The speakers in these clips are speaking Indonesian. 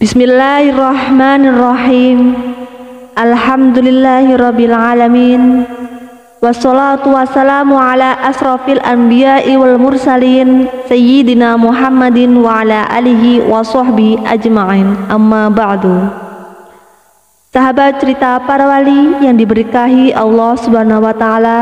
Bismillahirrahmanirrahim. Alhamdulillahirabbil alamin. Wassalatu wassalamu ala asrafil anbiya'i wal mursalin sayyidina Muhammadin wa ala alihi wa sahbihi ajma'in. Amma ba'du. Sahabat cerita para wali yang diberkahi Allah Subhanahu wa taala,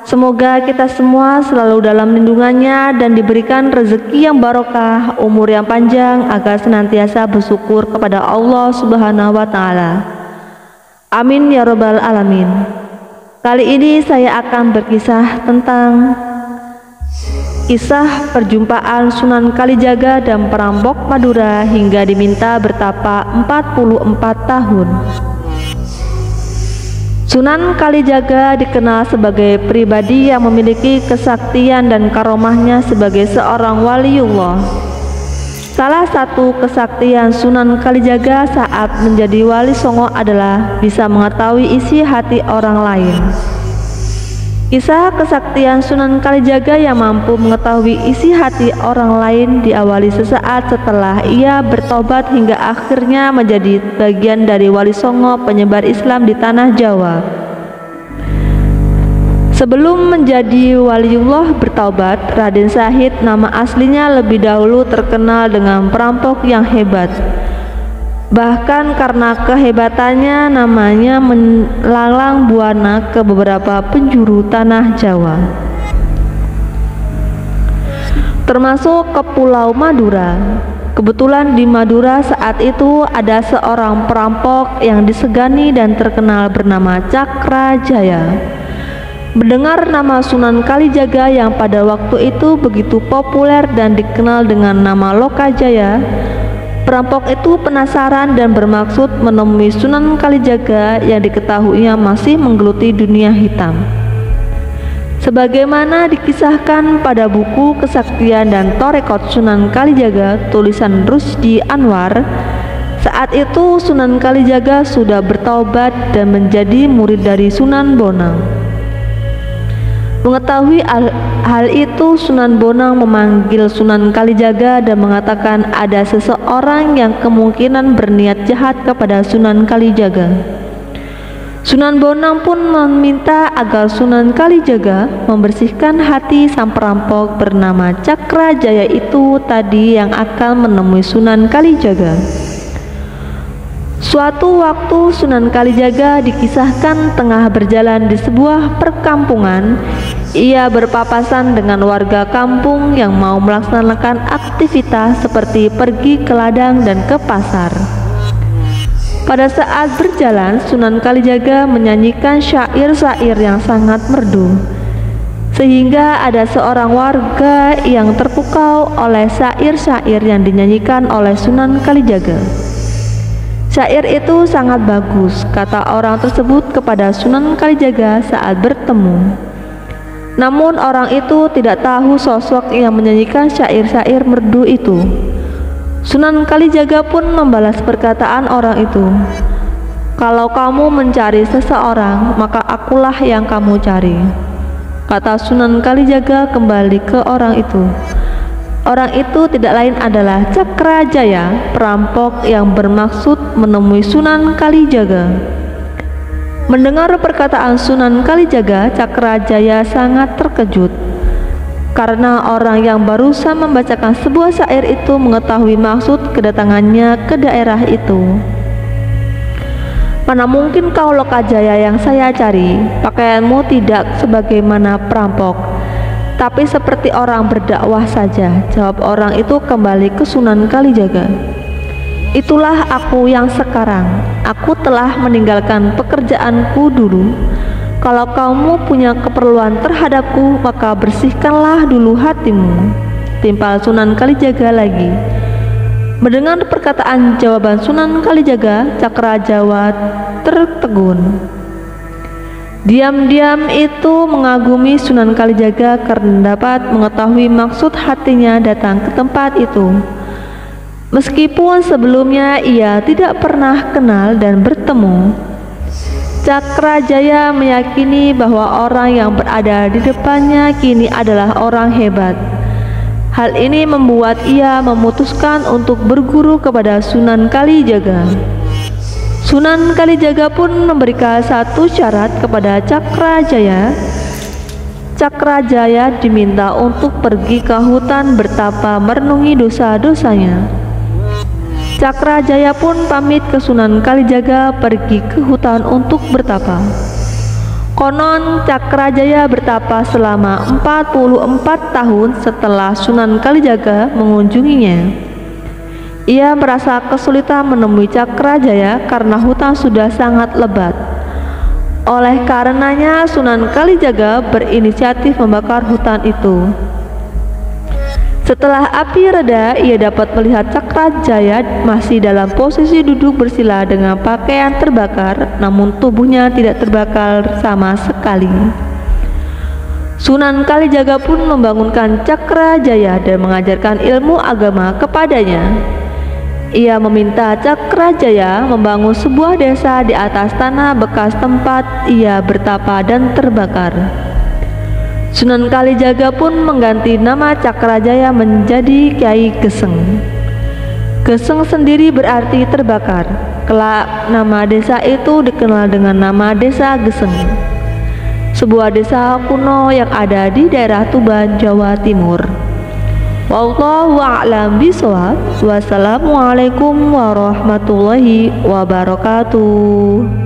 semoga kita semua selalu dalam lindungannya dan diberikan rezeki yang barokah, umur yang panjang, agar senantiasa bersyukur kepada Allah Subhanahu wa taala. Amin ya rabbal alamin. Kali ini saya akan berkisah tentang kisah perjumpaan Sunan Kalijaga dan perampok Madura hingga diminta bertapa 44 tahun. Sunan Kalijaga dikenal sebagai pribadi yang memiliki kesaktian dan karomahnya sebagai seorang waliullah. Salah satu kesaktian Sunan Kalijaga saat menjadi wali songo adalah bisa mengetahui isi hati orang lain. Kisah kesaktian Sunan Kalijaga yang mampu mengetahui isi hati orang lain diawali sesaat setelah ia bertobat hingga akhirnya menjadi bagian dari wali songo penyebar Islam di tanah Jawa. Sebelum menjadi waliullah bertaubat, Raden Syahid nama aslinya lebih dahulu terkenal dengan perampok yang hebat. Bahkan karena kehebatannya namanya melalang buana ke beberapa penjuru tanah Jawa, termasuk ke Pulau Madura. Kebetulan di Madura saat itu ada seorang perampok yang disegani dan terkenal bernama Cakrajaya. Mendengar nama Sunan Kalijaga yang pada waktu itu begitu populer dan dikenal dengan nama Lokajaya, perampok itu penasaran dan bermaksud menemui Sunan Kalijaga yang diketahuinya masih menggeluti dunia hitam. Sebagaimana dikisahkan pada buku Kesaktian dan Torekot Sunan Kalijaga tulisan Rusdi Anwar, saat itu Sunan Kalijaga sudah bertaubat dan menjadi murid dari Sunan Bonang. Mengetahui hal itu, Sunan Bonang memanggil Sunan Kalijaga dan mengatakan ada seseorang yang kemungkinan berniat jahat kepada Sunan Kalijaga. Sunan Bonang pun meminta agar Sunan Kalijaga membersihkan hati sang perampok bernama Cakrajaya itu tadi yang akan menemui Sunan Kalijaga. Suatu waktu Sunan Kalijaga dikisahkan tengah berjalan di sebuah perkampungan. Ia berpapasan dengan warga kampung yang mau melaksanakan aktivitas seperti pergi ke ladang dan ke pasar. Pada saat berjalan, Sunan Kalijaga menyanyikan syair-syair yang sangat merdu, sehingga ada seorang warga yang terpukau oleh syair-syair yang dinyanyikan oleh Sunan Kalijaga. Syair itu sangat bagus, kata orang tersebut kepada Sunan Kalijaga saat bertemu. Namun orang itu tidak tahu sosok yang menyanyikan syair-syair merdu itu. Sunan Kalijaga pun membalas perkataan orang itu, "Kalau kamu mencari seseorang, maka akulah yang kamu cari." Kata Sunan Kalijaga kembali ke orang itu. Orang itu tidak lain adalah Cakrajaya, perampok yang bermaksud menemui Sunan Kalijaga. Mendengar perkataan Sunan Kalijaga, Cakrajaya sangat terkejut karena orang yang barusan membacakan sebuah syair itu mengetahui maksud kedatangannya ke daerah itu. "Mana mungkin kau Lokajaya yang saya cari? Pakaianmu tidak sebagaimana perampok, tapi seperti orang berdakwah saja," jawab orang itu kembali ke Sunan Kalijaga. "Itulah aku yang sekarang. Aku telah meninggalkan pekerjaanku dulu. Kalau kamu punya keperluan terhadapku, maka bersihkanlah dulu hatimu," timpal Sunan Kalijaga lagi. Mendengar perkataan jawaban Sunan Kalijaga, Cakrajaya tertegun. Diam-diam itu mengagumi Sunan Kalijaga karena dapat mengetahui maksud hatinya datang ke tempat itu. Meskipun sebelumnya ia tidak pernah kenal dan bertemu, Cakrajaya meyakini bahwa orang yang berada di depannya kini adalah orang hebat. Hal ini membuat ia memutuskan untuk berguru kepada Sunan Kalijaga. Sunan Kalijaga pun memberikan satu syarat kepada Cakrajaya. Cakrajaya diminta untuk pergi ke hutan bertapa merenungi dosa-dosanya. Cakrajaya pun pamit ke Sunan Kalijaga pergi ke hutan untuk bertapa. Konon Cakrajaya bertapa selama 44 tahun setelah Sunan Kalijaga mengunjunginya. Ia merasa kesulitan menemui Cakrajaya karena hutan sudah sangat lebat. Oleh karenanya Sunan Kalijaga berinisiatif membakar hutan itu. Setelah api reda, ia dapat melihat Cakrajaya masih dalam posisi duduk bersila dengan pakaian terbakar, namun tubuhnya tidak terbakar sama sekali. Sunan Kalijaga pun membangunkan Cakrajaya dan mengajarkan ilmu agama kepadanya. Ia meminta Cakrajaya membangun sebuah desa di atas tanah bekas tempat ia bertapa dan terbakar. Sunan Kalijaga pun mengganti nama Cakrajaya menjadi Kyai Geseng. Geseng sendiri berarti terbakar. Kelak nama desa itu dikenal dengan nama Desa Geseng, sebuah desa kuno yang ada di daerah Tuban, Jawa Timur. Wallahu a'lam bishawab. Wassalamualaikum warahmatullahi wabarakatuh.